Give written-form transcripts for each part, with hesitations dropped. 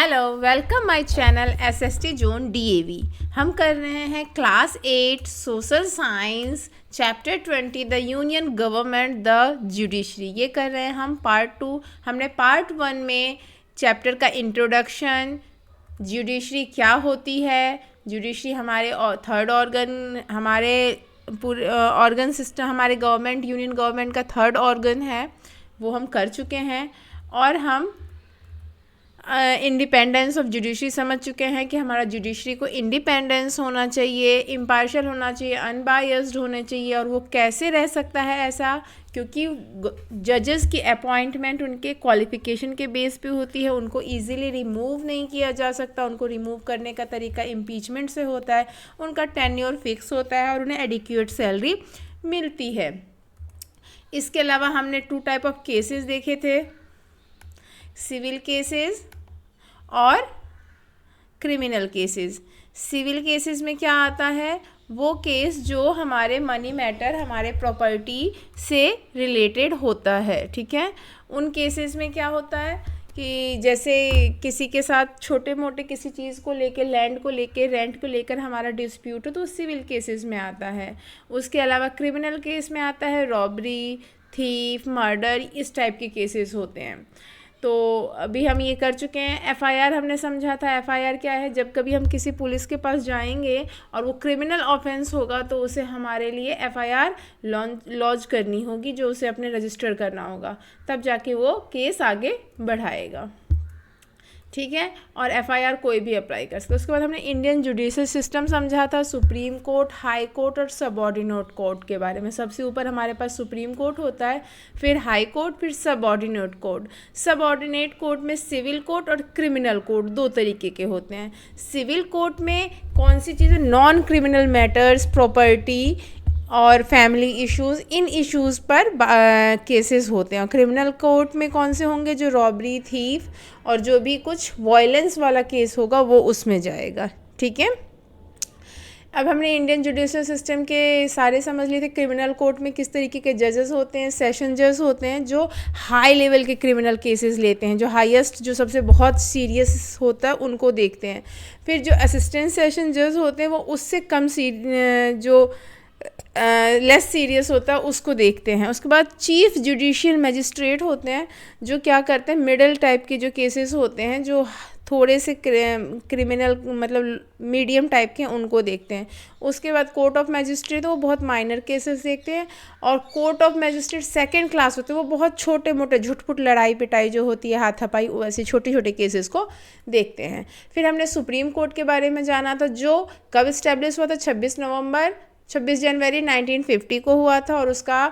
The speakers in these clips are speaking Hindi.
Hello, welcome my channel SST zone DAV. हम कर रहे हैं class 8 social science chapter 20 the union government the judiciary. ये कर रहे हैं हम पार्ट 2। हमने पार्ट 1 में चैप्टर का इंट्रोडक्शन, जुडिशरी क्या होती है, जुडिशरी हमारे थर्ड ऑर्गन, हमारे पूरे ऑर्गन सिस्टम, हमारे गवर्नमेंट यूनियन गवर्नमेंट का थर्ड ऑर्गन है, वो हम कर चुके हैं। और हम इंडिपेंडेंस ऑफ जुडिशरी समझ चुके हैं कि हमारा जुडिशरी को इंडिपेंडेंस होना चाहिए, इम्पार्शियल होना चाहिए, अनबायस्ड होने चाहिए। और वो कैसे रह सकता है ऐसा, क्योंकि जजेस की अपॉइंटमेंट उनके क्वालिफिकेशन के बेस पे होती है, उनको इजीली रिमूव नहीं किया जा सकता। उनको रिमूव करने का तरीका इम्पीचमेंट से होता है, उनका टेन्योर फिक्स होता है और उन्हें एडिक्वेट सैलरी मिलती है। इसके अलावा हमने 2 टाइप ऑफ केसेस देखे थे, सिविल केसेस और क्रिमिनल केसेस। सिविल केसेस में क्या आता है, वो केस जो हमारे मनी मैटर, हमारे प्रॉपर्टी से रिलेटेड होता है, ठीक है। उन केसेस में क्या होता है कि जैसे किसी के साथ छोटे मोटे किसी चीज़ को लेकर, लैंड को लेकर, रेंट को लेकर हमारा डिस्प्यूट हो, तो सिविल केसेस में आता है। उसके अलावा क्रिमिनल केस में आता है रॉबरी, थीफ, मर्डर, इस टाइप के केसेस होते हैं। तो अभी हम ये कर चुके हैं। एफआईआर हमने समझा था। एफआईआर क्या है, जब कभी हम किसी पुलिस के पास जाएंगे और वो क्रिमिनल ऑफेंस होगा तो उसे हमारे लिए एफआईआर लॉन्च करनी होगी, जो उसे अपने रजिस्टर करना होगा, तब जाके वो केस आगे बढ़ाएगा, ठीक है। और एफआईआर कोई भी अप्लाई कर सकता है। उसके बाद हमने इंडियन जुडिशल सिस्टम समझा था, सुप्रीम कोर्ट, हाई कोर्ट और सबऑर्डिनेट कोर्ट के बारे में। सबसे ऊपर हमारे पास सुप्रीम कोर्ट होता है, फिर हाई कोर्ट, फिर सबऑर्डिनेट कोर्ट। सबऑर्डिनेट कोर्ट में सिविल कोर्ट और क्रिमिनल कोर्ट 2 तरीके के होते हैं। सिविल कोर्ट में कौन सी चीज़ें, नॉन क्रिमिनल मैटर्स, प्रॉपर्टी और फैमिली इश्यूज़, इन इश्यूज़ पर केसेस होते हैं। और क्रिमिनल कोर्ट में कौन से होंगे, जो रॉबरी, थीफ और जो भी कुछ वायलेंस वाला केस होगा वो उसमें जाएगा, ठीक है। अब हमने इंडियन जुडिशल सिस्टम के सारे समझ लिए थे। क्रिमिनल कोर्ट में किस तरीके के जजेस होते हैं, सेशन जज होते हैं, जो हाई लेवल के क्रिमिनल केसेस लेते हैं, जो हाईएस्ट, जो सबसे बहुत सीरियस होता है, उनको देखते हैं। फिर जो असिस्टेंट सेशन जज होते हैं वो उससे कम जो लेस सीरियस होता है उसको देखते हैं। उसके बाद चीफ जुडिशियल मजिस्ट्रेट होते हैं, जो क्या करते हैं, मिडिल टाइप के जो केसेस होते हैं, जो थोड़े से क्रिमिनल मतलब मीडियम टाइप के, उनको देखते हैं। उसके बाद कोर्ट ऑफ मजिस्ट्रेट, वो बहुत माइनर केसेस देखते हैं। और court of magistrate second class होते हैं, वो बहुत छोटे मोटे झुटपुट लड़ाई पिटाई जो होती है, हाथापाई, वैसे छोटे छोटे केसेस को देखते हैं। फिर हमने सुप्रीम कोर्ट के बारे में जाना था, जो कब इस्टेब्लिश हुआ था, 26 जनवरी 1950 को हुआ था, और उसका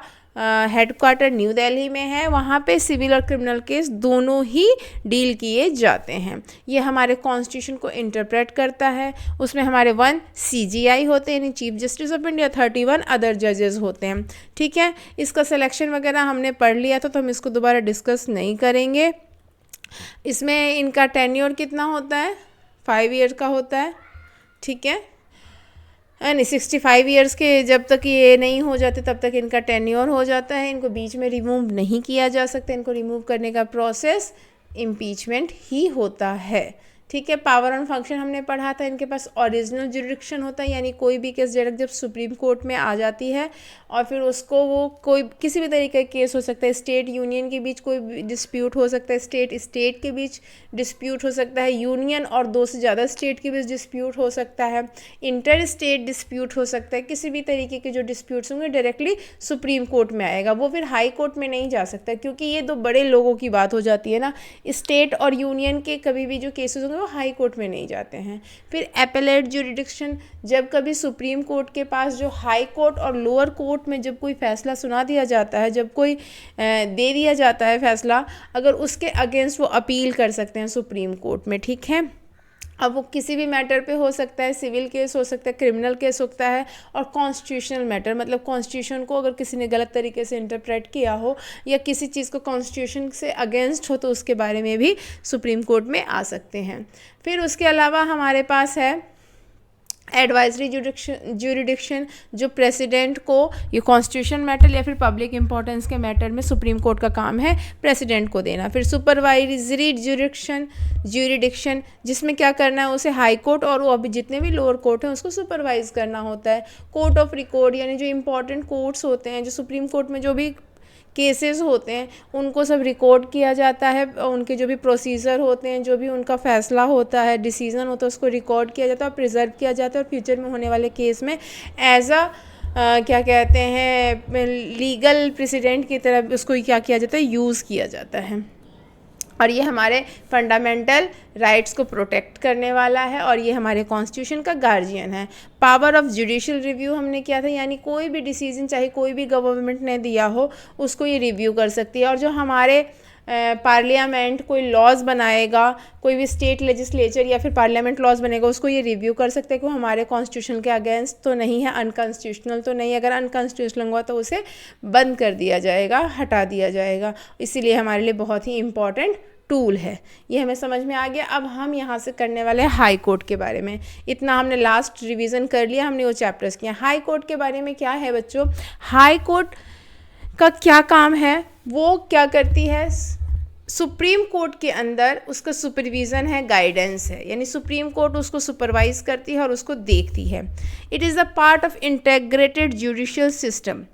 हेडक्वार्टर न्यू दिल्ली में है। वहाँ पे सिविल और क्रिमिनल केस दोनों ही डील किए जाते हैं। ये हमारे कॉन्स्टिट्यूशन को इंटरप्रेट करता है। उसमें हमारे 1 CGI होते हैं, यानी chief justice of India, 31 other जजेस होते हैं, ठीक है। इसका सिलेक्शन वगैरह हमने पढ़ लिया था, तो हम इसको दोबारा डिस्कस नहीं करेंगे। इसमें इनका टेन्योर कितना होता है, 5 ईयर का होता है, ठीक है। यानी 65 ईयर्स के जब तक ये नहीं हो जाते तब तक इनका टेन्योर हो जाता है। इनको बीच में रिमूव नहीं किया जा सकता। इनको रिमूव करने का प्रोसेस इम्पीचमेंट ही होता है, ठीक है। पावर एंड फंक्शन हमने पढ़ा था। इनके पास ओरिजिनल जुरिडिक्शन होता है, यानी कोई भी केस डायरेक्ट जब सुप्रीम कोर्ट में आ जाती है और फिर उसको वो कोई किसी भी तरीके का केस हो सकता है, स्टेट यूनियन के बीच कोई डिस्प्यूट हो सकता है, स्टेट स्टेट के बीच डिस्प्यूट हो सकता है, यूनियन और 2 से ज़्यादा स्टेट के बीच डिस्प्यूट हो सकता है, इंटर स्टेट डिस्प्यूट हो सकता है। किसी भी तरीके के जो डिस्प्यूट्स होंगे डायरेक्टली सुप्रीम कोर्ट में आएगा, वो फिर हाई कोर्ट में नहीं जा सकता, क्योंकि ये 2 बड़े लोगों की बात हो जाती है ना। स्टेट और यूनियन के कभी भी जो केसेस होंगे वो हाई कोर्ट में नहीं जाते हैं। फिर एपेलेट जुरिडिक्शन, जब कभी सुप्रीम कोर्ट के पास जो हाई कोर्ट और लोअर कोर्ट में जब कोई फैसला सुना दिया जाता है, जब कोई दे दिया जाता है फैसला, अगर उसके अगेंस्ट वो अपील कर सकते हैं सुप्रीम कोर्ट में, ठीक है। अब वो किसी भी मैटर पे हो सकता है, सिविल केस हो सकता है, क्रिमिनल केस होता है, और कॉन्स्टिट्यूशनल मैटर, मतलब कॉन्स्टिट्यूशन को अगर किसी ने गलत तरीके से इंटरप्रेट किया हो या किसी चीज़ को कॉन्स्टिट्यूशन से अगेंस्ट हो, तो उसके बारे में भी सुप्रीम कोर्ट में आ सकते हैं। फिर उसके अलावा हमारे पास है एडवाइजरी ज्यूरिडिक्शन जो प्रेसिडेंट को ये कॉन्स्टिट्यूशन मैटर या फिर पब्लिक इंपॉर्टेंस के मैटर में सुप्रीम कोर्ट का काम है प्रेसिडेंट को देना। फिर सुपरवाइजरी ज्यूरिडिक्शन जिसमें क्या करना है उसे हाई कोर्ट और वो अभी जितने भी लोअर कोर्ट हैं उसको सुपरवाइज करना होता है। कोर्ट ऑफ रिकॉर्ड यानी जो इंपॉर्टेंट कोर्ट्स होते हैं, जो सुप्रीम कोर्ट में जो भी केसेस होते हैं उनको सब रिकॉर्ड किया जाता है, उनके जो भी प्रोसीजर होते हैं, जो भी उनका फैसला होता है, डिसीजन होता है, उसको रिकॉर्ड किया जाता है और प्रिजर्व किया जाता है और फ्यूचर में होने वाले केस में एज अ क्या कहते हैं लीगल प्रेसिडेंट की तरह उसको क्या किया जाता है, यूज़ किया जाता है। और ये हमारे फंडामेंटल राइट्स को प्रोटेक्ट करने वाला है और ये हमारे कॉन्स्टिट्यूशन का गार्जियन है। पावर ऑफ जुडिशियल रिव्यू हमने किया था, यानी कोई भी डिसीजन चाहे कोई भी गवर्नमेंट ने दिया हो उसको ये रिव्यू कर सकती है। और जो हमारे पार्लियामेंट कोई लॉज बनाएगा, कोई भी स्टेट लेजिस्लेचर या फिर पार्लियामेंट लॉज बनेगा उसको ये रिव्यू कर सकते हैं कि वो हमारे कॉन्स्टिट्यूशन के अगेंस्ट तो नहीं है, अनकॉन्स्टिट्यूशनल तो नहीं है। अगर अनकॉन्स्टिट्यूशनल हुआ तो उसे बंद कर दिया जाएगा, हटा दिया जाएगा। इसीलिए हमारे लिए बहुत ही इंपॉर्टेंट टूल है। ये हमें समझ में आ गया। अब हम यहाँ से करने वाले हैं हाई कोर्ट के बारे में। इतना हमने लास्ट रिवीजन कर लिया, हमने वो चैप्टर्स किया। हाई कोर्ट के बारे में क्या है बच्चों, हाई कोर्ट का क्या काम है, वो क्या करती है, सुप्रीम कोर्ट के अंदर उसका सुपरविज़न है, गाइडेंस है, यानी सुप्रीम कोर्ट उसको सुपरवाइज करती है और उसको देखती है। It is a part of integrated judicial system.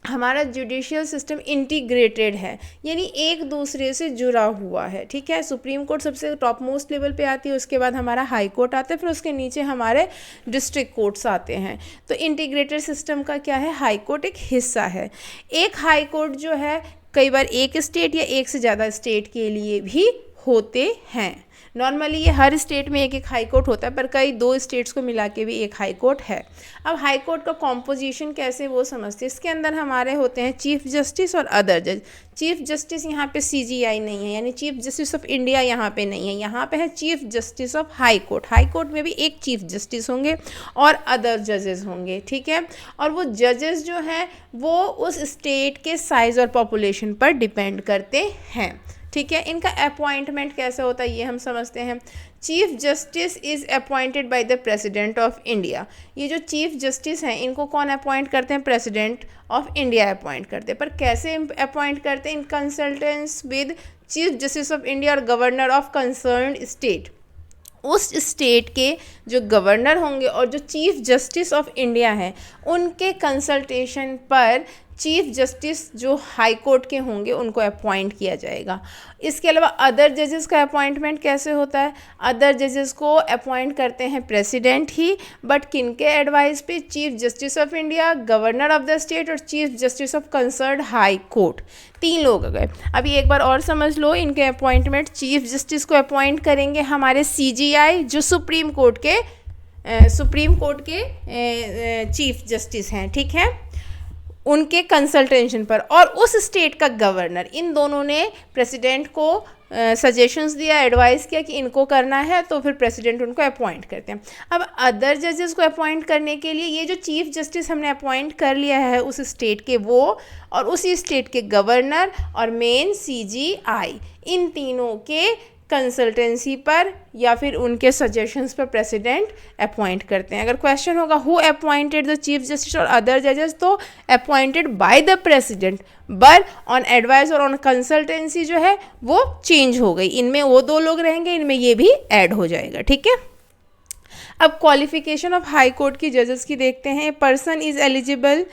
हमारा जुडिशियल सिस्टम इंटीग्रेटेड है, यानी एक दूसरे से जुड़ा हुआ है, ठीक है। सुप्रीम कोर्ट सबसे टॉप मोस्ट लेवल पे आती है, उसके बाद हमारा हाई कोर्ट आता है, फिर उसके नीचे हमारे डिस्ट्रिक्ट कोर्ट्स आते हैं। तो इंटीग्रेटेड सिस्टम का क्या है, हाई कोर्ट एक हिस्सा है। एक हाई कोर्ट जो है कई बार एक स्टेट या एक से ज़्यादा स्टेट के लिए भी होते हैं। नॉर्मली ये हर स्टेट में एक एक हाई कोर्ट होता है, पर कई 2 स्टेट्स को मिला के भी एक हाई कोर्ट है। अब हाई कोर्ट का कॉम्पोजिशन कैसे वो समझते हैं। इसके अंदर हमारे होते हैं चीफ जस्टिस और अदर जज। चीफ जस्टिस यहाँ पे CJI नहीं है, यानी चीफ जस्टिस ऑफ इंडिया यहाँ पे नहीं है, यहाँ पे है chief justice of high court. High court में भी एक चीफ जस्टिस होंगे और अदर जजेस होंगे, ठीक है। और वो जजेस जो हैं वो उस स्टेट के साइज़ और पॉपुलेशन पर डिपेंड करते हैं, ठीक है। इनका अपॉइंटमेंट कैसे होता है ये हम समझते हैं। Chief justice is appointed by the president of India. ये जो चीफ जस्टिस हैं इनको कौन अपॉइंट करते हैं, प्रेसिडेंट ऑफ इंडिया अपॉइंट करते हैं। पर कैसे अपॉइंट करते हैं, in consultants with chief justice of India और गवर्नर ऑफ कंसर्न्ड स्टेट। उस स्टेट के जो गवर्नर होंगे और जो चीफ जस्टिस ऑफ इंडिया हैं उनके कंसल्टेशन पर चीफ जस्टिस जो हाई कोर्ट के होंगे उनको अपॉइंट किया जाएगा। इसके अलावा अदर जजेस का अपॉइंटमेंट कैसे होता है, अदर जजेस को अपॉइंट करते हैं प्रेसिडेंट ही, बट किनके एडवाइस पे, chief justice of India, governor of the state और chief justice of concerned high court. 3 लोग गए। अभी एक बार और समझ लो इनके अपॉइंटमेंट। चीफ जस्टिस को अपॉइंट करेंगे हमारे CJI जो सुप्रीम कोर्ट के चीफ जस्टिस हैं, ठीक है, उनके कंसल्टेशन पर। और उस स्टेट का गवर्नर, इन दोनों ने प्रेसिडेंट को सजेशंस दिया, एडवाइस किया कि इनको करना है, तो फिर प्रेसिडेंट उनको अपॉइंट करते हैं। अब अदर जजेस को अपॉइंट करने के लिए ये जो चीफ जस्टिस हमने अपॉइंट कर लिया है उस स्टेट के, वो और उसी स्टेट के गवर्नर और मेन CJI, इन तीनों के कंसल्टेंसी पर या फिर उनके सजेशंस पर प्रेसिडेंट अपॉइंट करते हैं। अगर क्वेश्चन होगा who appointed the chief justice और अदर जजेस, तो appointed by the president, but on advice और ऑन कंसल्टेंसी जो है वो चेंज हो गई। इनमें वो 2 लोग रहेंगे, इनमें ये भी ऐड हो जाएगा, ठीक है। अब क्वालिफिकेशन ऑफ हाई कोर्ट की जजेस की देखते हैं। पर्सन इज एलिजिबल,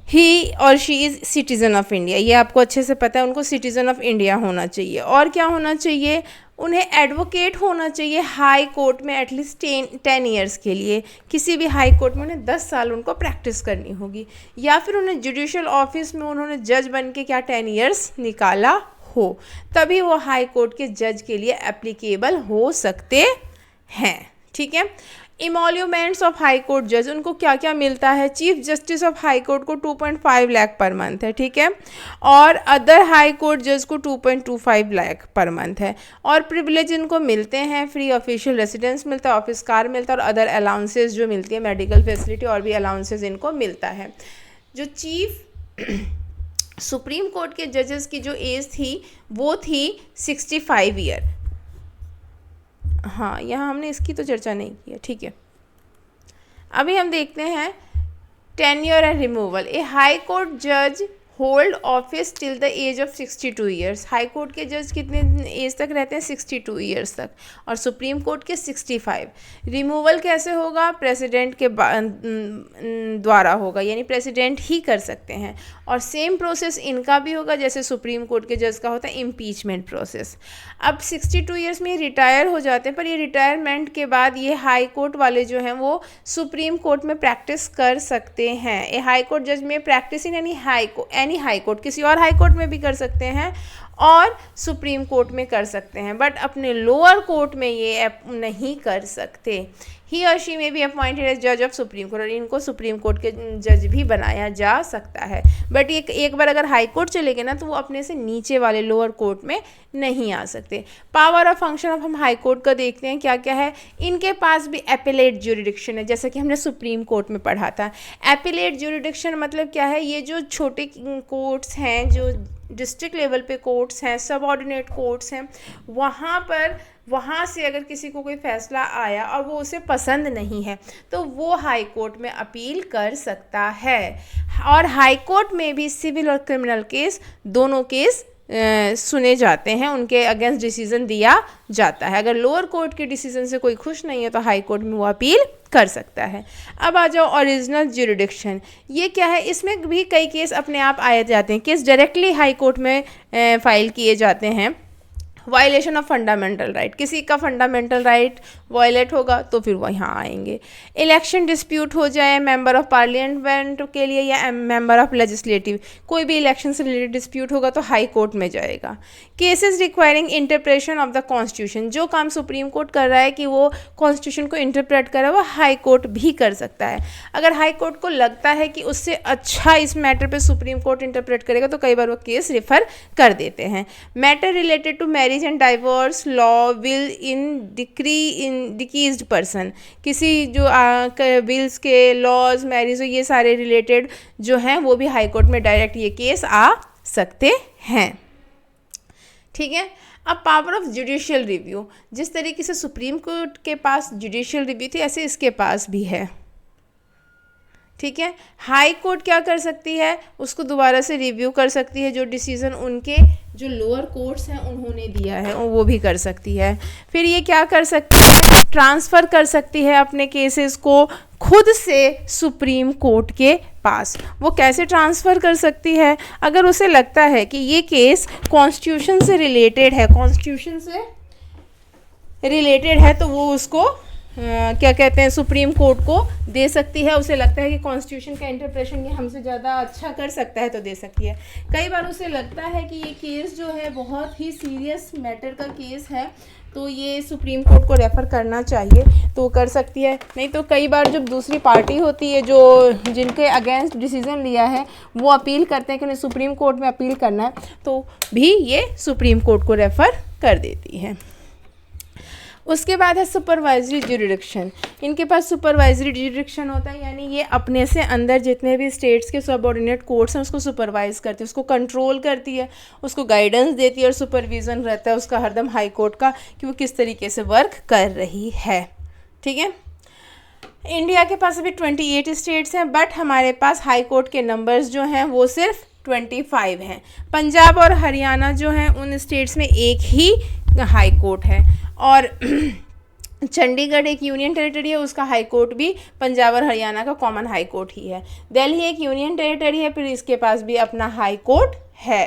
ही और she is citizen of India. ये आपको अच्छे से पता है, उनको सिटीज़न ऑफ इंडिया होना चाहिए। और क्या होना चाहिए, उन्हें एडवोकेट होना चाहिए हाई कोर्ट में एटलीस्ट 10 ईयर्स के लिए। किसी भी हाई कोर्ट में उन्हें 10 साल उनको प्रैक्टिस करनी होगी, या फिर उन्हें जुडिशियल ऑफिस में उन्होंने जज बन के क्या 10 ईयर्स निकाला हो, तभी वो हाई कोर्ट के जज के लिए एप्लीकेबल हो सकते हैं, ठीक है। इमोल्यूमेंट्स ऑफ हाई कोर्ट जज, उनको क्या क्या मिलता है। Chief justice of high court को 2.5 लाख पर मंथ है, ठीक है, और अदर हाई कोर्ट जज को 2.25 लाख पर मंथ है। और प्रिविलेज इनको मिलते हैं, फ्री ऑफिशियल रेसिडेंस मिलता है, ऑफिस कार मिलता है, और अदर अलाउंसेस जो मिलती है, मेडिकल फैसिलिटी और भी अलाउंसेस इनको मिलता है। जो चीफ सुप्रीम कोर्ट के जजेस की जो एज थी वो थी 65 ईयर। हाँ, यहाँ हमने इसकी तो चर्चा नहीं की है, ठीक है। अभी हम देखते हैं tenure and removal. A high court जज hold office till the age of 62 years. High court के जज कितने एज तक रहते हैं? 62 ईयर्स तक, और सुप्रीम कोर्ट के 65। रिमूवल कैसे होगा? प्रेसिडेंट के द्वारा होगा, यानी प्रेसिडेंट ही कर सकते हैं। और सेम प्रोसेस इनका भी होगा जैसे सुप्रीम कोर्ट के जज का होता है इम्पीचमेंट प्रोसेस। अब 62 ईयर्स में रिटायर हो जाते हैं, पर ये रिटायरमेंट के बाद ये हाई कोर्ट वाले जो हैं वो सुप्रीम कोर्ट में प्रैक्टिस कर सकते हैं। ए हाई कोर्ट जज में practice in any high court, किसी और हाई कोर्ट में भी कर सकते हैं और सुप्रीम कोर्ट में कर सकते हैं, बट अपने लोअर कोर्ट में ये नहीं कर सकते। ही और शी में भी अपॉइंटेड एज जज ऑफ सुप्रीम कोर्ट, और इनको सुप्रीम कोर्ट के जज भी बनाया जा सकता है। बट ये एक बार अगर हाई कोर्ट चले गए ना तो वो अपने से नीचे वाले लोअर कोर्ट में नहीं आ सकते। पावर और फंक्शन ऑफ हम हाई कोर्ट का देखते हैं क्या क्या है। इनके पास भी एपिलेट ज्यूरिडिक्शन है, जैसा कि हमने सुप्रीम कोर्ट में पढ़ा था। एपिलेट ज्यूरिडिक्शन मतलब क्या है? ये जो छोटे कोर्ट्स हैं, जो डिस्ट्रिक्ट लेवल पे कोर्ट्स हैं, सब ऑर्डिनेट कोर्ट्स हैं, वहाँ से अगर किसी को कोई फैसला आया और वो उसे पसंद नहीं है तो वो हाई कोर्ट में अपील कर सकता है। और हाई कोर्ट में भी सिविल और क्रिमिनल केस दोनों केस सुने जाते हैं, उनके अगेंस्ट डिसीजन दिया जाता है। अगर लोअर कोर्ट के डिसीजन से कोई खुश नहीं है तो हाई कोर्ट में वो अपील कर सकता है। अब आ जाओ ओरिजिनल ज्यूरिडिक्शन। ये क्या है? इसमें भी कई केस अपने आप आए जाते हैं, केस डायरेक्टली हाई कोर्ट में फाइल किए जाते हैं। वायलेशन ऑफ फंडामेंटल राइट, किसी का फंडामेंटल राइट वायलेट होगा तो फिर वो यहाँ आएंगे। इलेक्शन डिस्प्यूट हो जाए मेंबर ऑफ पार्लियामेंट के लिए या मेंबर ऑफ लेजिस्लेटिव, कोई भी इलेक्शन से रिलेटेड डिस्प्यूट होगा तो हाई कोर्ट में जाएगा। Cases requiring interpretation of the constitution, जो काम सुप्रीम कोर्ट कर रहा है कि वो कॉन्स्टिट्यूशन को इंटरप्रेट करे वो हाई कोर्ट भी कर सकता है। अगर हाई कोर्ट को लगता है कि उससे अच्छा इस मैटर पे सुप्रीम कोर्ट इंटरप्रेट करेगा तो कई बार वो केस रेफर कर देते हैं। Matter related to marriage and divorce law will in decreased person, किसी जो विल्स के लॉज मैरिज ये सारे रिलेटेड जो हैं वो भी हाई कोर्ट में डायरेक्ट ये केस आ सकते हैं। ठीक है। अब पावर ऑफ जुडिशियल रिव्यू, जिस तरीके से सुप्रीम कोर्ट के पास जुडिशियल रिव्यू थी ऐसे इसके पास भी है। ठीक है। हाई कोर्ट क्या कर सकती है? उसको दोबारा से रिव्यू कर सकती है, जो डिसीजन उनके जो लोअर कोर्ट्स हैं उन्होंने दिया है वो भी कर सकती है। फिर ये क्या कर सकती है? ट्रांसफ़र कर सकती है अपने केसेस को खुद से सुप्रीम कोर्ट के पास। वो कैसे ट्रांसफ़र कर सकती है? अगर उसे लगता है कि ये केस कॉन्स्टिट्यूशन से रिलेटेड है तो वो उसको क्या कहते हैं सुप्रीम कोर्ट को दे सकती है। उसे लगता है कि कॉन्स्टिट्यूशन का इंटरप्रेशन ये हमसे ज़्यादा अच्छा कर सकता है तो दे सकती है। कई बार उसे लगता है कि ये केस जो है बहुत ही सीरियस मैटर का केस है तो ये सुप्रीम कोर्ट को रेफ़र करना चाहिए तो कर सकती है। नहीं तो कई बार जब दूसरी पार्टी होती है जो जिनके अगेंस्ट डिसीज़न लिया है वो अपील करते हैं कि उन्हें सुप्रीम कोर्ट में अपील करना है तो भी ये सुप्रीम कोर्ट को रेफ़र कर देती है। उसके बाद है सुपरवाइजरी ज्यूरिडिक्शन। इनके पास सुपरवाइजरी ज्यूरिडिक्शन होता है, यानी ये अपने से अंदर जितने भी स्टेट्स के सबऑर्डिनेट कोर्ट्स हैं उसको सुपरवाइज करती है, उसको कंट्रोल करती है, उसको गाइडेंस देती है और सुपरविज़न रहता है उसका हरदम हाई कोर्ट का कि वो किस तरीके से वर्क कर रही है। ठीक है। इंडिया के पास अभी 28 स्टेट्स हैं, बट हमारे पास हाई कोर्ट के नंबर्स जो हैं वो सिर्फ 25 हैं। पंजाब और हरियाणा जो हैं उन स्टेट्स में एक ही हाई कोर्ट है, और चंडीगढ़ एक यूनियन टेरिटरी है, उसका हाई कोर्ट भी पंजाब और हरियाणा का कॉमन हाई कोर्ट ही है। दिल्ली एक यूनियन टेरिटरी है, फिर इसके पास भी अपना हाई कोर्ट है।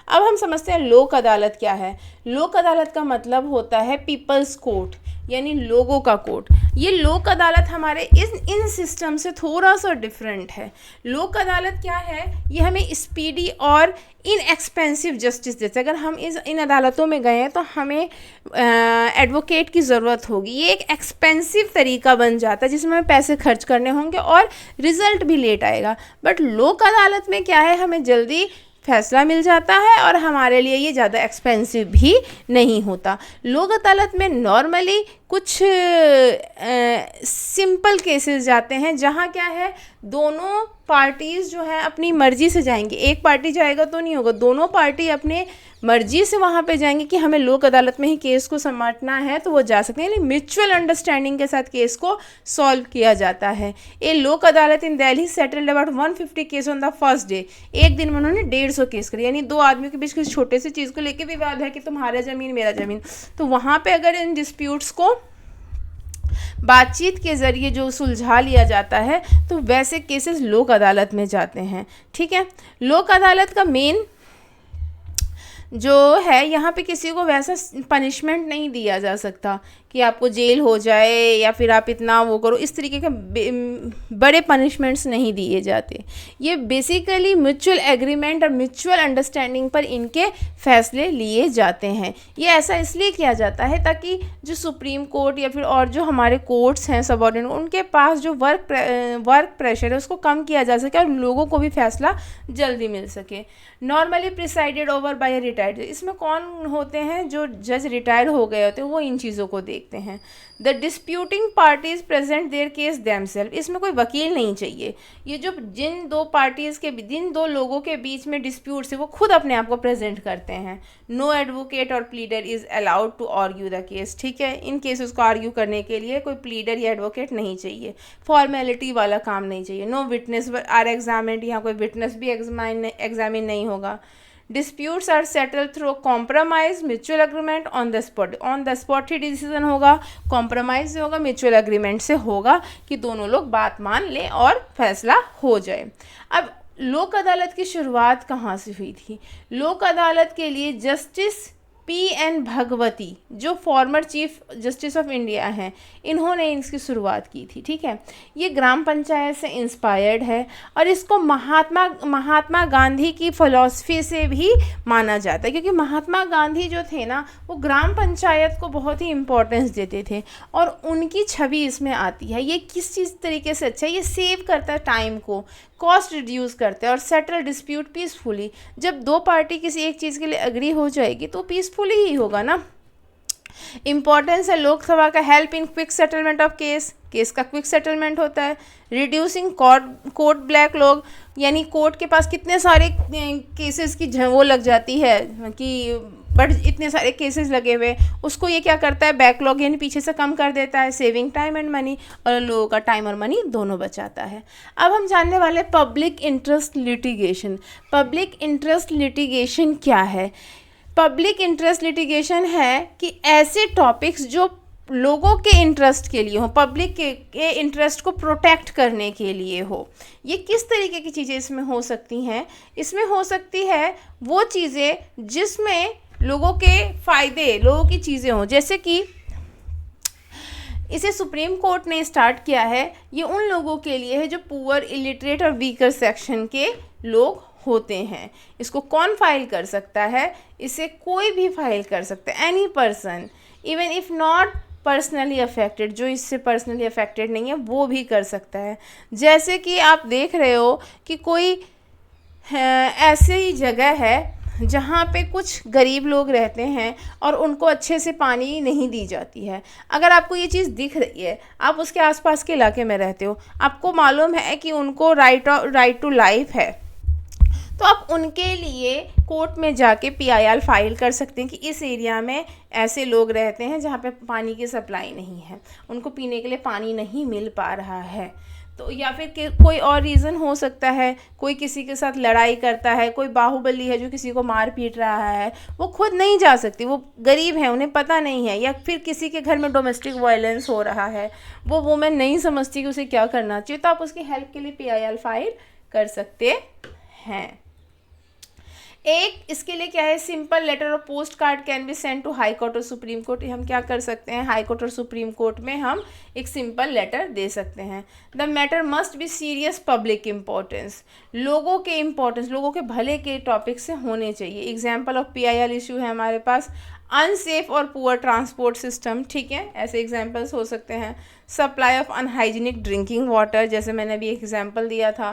अब हम समझते हैं लोक अदालत क्या है। लोक अदालत का मतलब होता है पीपल्स कोर्ट, यानी लोगों का कोर्ट। ये लोक अदालत हमारे इन सिस्टम से थोड़ा सा डिफरेंट है। लोक अदालत क्या है? ये हमें स्पीडी और इनएक्सपेंसिव जस्टिस देते हैं। अगर हम इन अदालतों में गए हैं तो हमें एडवोकेट की ज़रूरत होगी। ये एक एक्सपेंसिव तरीका बन जाता है जिसमें हमें पैसे खर्च करने होंगे और रिज़ल्ट भी लेट आएगा। बट लोक अदालत में क्या है? हमें जल्दी फैसला मिल जाता है और हमारे लिए ये ज़्यादा एक्सपेंसिव भी नहीं होता। लोक अदालत में नॉर्मली कुछ सिंपल केसेस जाते हैं जहाँ क्या है दोनों पार्टीज़ जो है अपनी मर्ज़ी से जाएंगे। एक पार्टी जाएगा तो नहीं होगा, दोनों पार्टी अपने मर्जी से वहाँ पे जाएंगे कि हमें लोक अदालत में ही केस को समेटना है तो वो जा सकते हैं, यानी म्यूचुअल अंडरस्टैंडिंग के साथ केस को सॉल्व किया जाता है। A Lok Adalat in Delhi settled about 150 case on the first day. एक दिन में उन्होंने 150 केस करे, यानी दो आदमियों के बीच किसी छोटे सी चीज़ को लेकर विवाद है कि तुम्हारा ज़मीन मेरा ज़मीन, तो वहाँ पे अगर इन डिस्प्यूट्स को बातचीत के ज़रिए जो सुलझा लिया जाता है तो वैसे केसेस लोक अदालत में जाते हैं। ठीक है, लोक अदालत का मेन जो है, यहाँ पे किसी को वैसा पनिशमेंट नहीं दिया जा सकता कि आपको जेल हो जाए या फिर आप इतना वो करो, इस तरीके के बड़े पनिशमेंट्स नहीं दिए जाते। ये बेसिकली म्यूचुअल एग्रीमेंट और म्यूचुअल अंडरस्टैंडिंग पर इनके फैसले लिए जाते हैं। ये ऐसा इसलिए किया जाता है ताकि जो सुप्रीम कोर्ट या फिर और जो हमारे कोर्ट्स हैं सबऑर्डिनेट, उनके पास जो वर्क प्रेशर है उसको कम किया जा सके और लोगों को भी फैसला जल्दी मिल सके। Normally presided over by a retired, इसमें कौन होते हैं, जो जज रिटायर हो गए होते हैं वो इन चीज़ों को देखते हैं। The disputing parties present their case themselves, इसमें कोई वकील नहीं चाहिए। ये जो जिन दो पार्टीज़ के जिन दो लोगों के बीच में डिस्प्यूट्स है वो खुद अपने आप को प्रेजेंट करते हैं। नो एडवोकेट और pleader is allowed to argue the case. ठीक है, इन केसेस को आर्ग्यू करने के लिए कोई प्लीडर या एडवोकेट नहीं चाहिए, फॉर्मेलिटी वाला काम नहीं चाहिए। नो विटनेस आर एग्जामिन्ड, यहाँ कोई विटनेस भी एग्जामिन नहीं होगा। Disputes are settle through compromise mutual agreement on the spot ही डिसीजन होगा, कॉम्प्रोमाइज से होगा, म्यूचुअल एग्रीमेंट से होगा कि दोनों लोग बात मान लें और फैसला हो जाए। अब लोक अदालत की शुरुआत कहाँ से हुई थी? लोक अदालत के लिए जस्टिस P.N. भगवती, जो former chief justice of India हैं, इन्होंने इसकी शुरुआत की थी। ठीक है, ये ग्राम पंचायत से इंस्पायर्ड है और इसको महात्मा गांधी की फ़िलॉसफी से भी माना जाता है, क्योंकि महात्मा गांधी जो थे ना वो ग्राम पंचायत को बहुत ही इम्पोर्टेंस देते थे और उनकी छवि इसमें आती है। ये किस चीज़ तरीके से अच्छा है, ये सेव करता है टाइम को, कॉस्ट रिड्यूस करते हैं और सेटल डिस्प्यूट पीसफुली। जब दो पार्टी किसी एक चीज़ के लिए एग्री हो जाएगी तो पीसफुली ही होगा ना। इंपॉर्टेंस है लोकसभा का, help in quick settlement of case का क्विक सेटलमेंट होता है। रिड्यूसिंग कोर्ट ब्लैक लॉग, यानी कोर्ट के पास कितने सारे केसेस की वो लग जाती है कि बट इतने सारे केसेस लगे हुए, उसको ये क्या करता है, बैकलॉग यानी पीछे से कम कर देता है, सेविंग टाइम एंड मनी, और लोगों का टाइम और मनी दोनों बचाता है। अब हम जानने वाले public interest litigation. Public interest litigation क्या है? पब्लिक इंटरेस्ट लिटिगेशन है कि ऐसे टॉपिक्स जो लोगों के इंटरेस्ट के लिए हो, पब्लिक के इंटरेस्ट को प्रोटेक्ट करने के लिए हो। ये किस तरीके की चीज़ें इसमें हो सकती हैं? इसमें हो सकती है वो चीज़ें जिसमें लोगों के फ़ायदे, लोगों की चीज़ें हों, जैसे कि इसे सुप्रीम कोर्ट ने स्टार्ट किया है। ये उन लोगों के लिए है जो पुअर, इलिटरेट और वीकर सेक्शन के लोग होते हैं। इसको कौन फाइल कर सकता है? इसे कोई भी फाइल कर सकता है, any person, even if not personally affected, जो इससे पर्सनली अफेक्टेड नहीं है वो भी कर सकता है। जैसे कि आप देख रहे हो कि कोई ऐसी जगह है जहाँ पे कुछ गरीब लोग रहते हैं और उनको अच्छे से पानी नहीं दी जाती है। अगर आपको ये चीज़ दिख रही है, आप उसके आसपास के इलाके में रहते हो, आपको मालूम है कि उनको राइट टू लाइफ है, तो आप उनके लिए कोर्ट में जाके PIL फाइल कर सकते हैं कि इस एरिया में ऐसे लोग रहते हैं जहाँ पे पानी की सप्लाई नहीं है, उनको पीने के लिए पानी नहीं मिल पा रहा है। तो या फिर कोई और रीज़न हो सकता है, कोई किसी के साथ लड़ाई करता है, कोई बाहुबली है जो किसी को मार पीट रहा है, वो खुद नहीं जा सकती, वो गरीब है, उन्हें पता नहीं है, या फिर किसी के घर में डोमेस्टिक वायलेंस हो रहा है, वो वुमेन नहीं समझती कि उसे क्या करना चाहिए, तो आप उसकी हेल्प के लिए PIL फाइल कर सकते हैं। एक इसके लिए क्या है, सिंपल लेटर और post card can be send to high court और सुप्रीम कोर्ट। हम क्या कर सकते हैं, हाई कोर्ट और सुप्रीम कोर्ट में हम एक सिंपल लेटर दे सकते हैं। The matter must be serious public importance, लोगों के इम्पोर्टेंस, लोगों के भले के टॉपिक से होने चाहिए। एग्जाम्पल ऑफ PIL इशू है हमारे पास, अनसेफ और पुअर ट्रांसपोर्ट सिस्टम, ठीक है, ऐसे एग्जाम्पल्स हो सकते हैं। Supply of unhygienic drinking water, जैसे मैंने अभी एक एग्जाम्पल दिया था।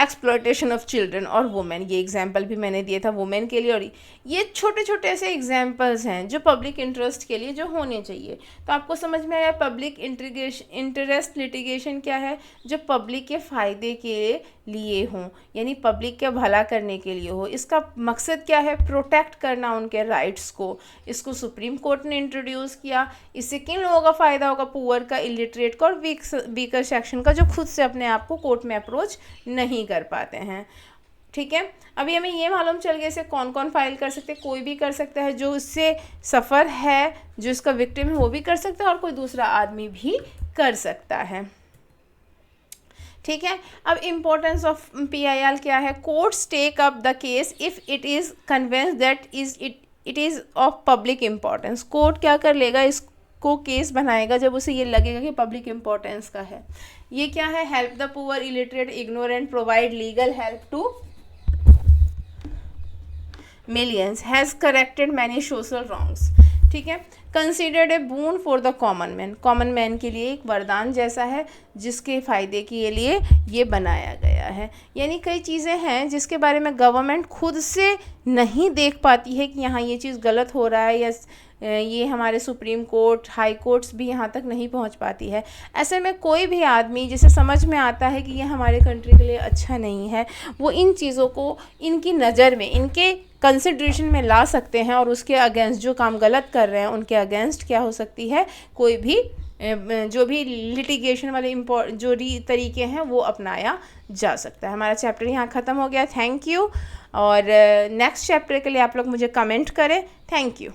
एक्सप्लॉयटेशन ऑफ चिल्ड्रन और वुमेन, ये एग्जाम्पल भी मैंने दिया था वुमेन के लिए। और ये छोटे छोटे ऐसे एग्जाम्पल्स हैं जो पब्लिक इंटरेस्ट के लिए जो होने चाहिए। तो आपको समझ में आया पब्लिक इंटरेस्ट लिटिगेशन क्या है, जो पब्लिक के फ़ायदे के लिए हों, यानी पब्लिक का भला करने के लिए हो। इसका मकसद क्या है? प्रोटेक्ट करना उनके राइट्स को। इसको सुप्रीम कोर्ट ने इंट्रोड्यूस किया। इससे किन लोगों का फ़ायदा होगा? पुअर का, इलिटरेट का और वीकर सेक्शन का, जो खुद से अपने आप को कोर्ट में अप्रोच नहीं कर पाते हैं। ठीक है, अभी हमें ये मालूम चल गया इसे कौन कौन फाइल कर सकते हैं। कोई भी कर सकता है जो इससे सफ़र है, जो इसका विक्टिम है वो भी कर सकता है, और कोई दूसरा आदमी भी कर सकता है। ठीक है, अब इम्पोर्टेंस ऑफ PIL क्या है? Courts take up the case if it is convince that it is of public importance. Court क्या कर लेगा? इसको केस बनाएगा जब उसे ये लगेगा कि पब्लिक इम्पोर्टेंस का है। ये क्या है? Help the poor, illiterate, ignorant, provide legal help to millions, has corrected many social wrongs. ठीक है, considered a boon for the common man. Common man के लिए एक वरदान जैसा है, जिसके फ़ायदे के लिए ये बनाया गया है। यानी कई चीज़ें हैं जिसके बारे में गवर्नमेंट खुद से नहीं देख पाती है कि यहाँ ये चीज़ गलत हो रहा है, या ये हमारे सुप्रीम कोर्ट, हाई कोर्ट्स भी यहाँ तक नहीं पहुँच पाती है। ऐसे में कोई भी आदमी जिसे समझ में आता है कि ये हमारे कंट्री के लिए अच्छा नहीं है, वो इन चीज़ों को इनकी नज़र में, इनके कंसिड्रेशन में ला सकते हैं, और उसके अगेंस्ट जो काम गलत कर रहे हैं उनके अगेंस्ट क्या हो सकती है? कोई भी जो भी लिटिगेशन वाले जो तरीके हैं वो अपनाया जा सकता है। हमारा चैप्टर यहाँ ख़त्म हो गया। थैंक यू, और नेक्स्ट चैप्टर के लिए आप लोग मुझे कमेंट करें। Thank you.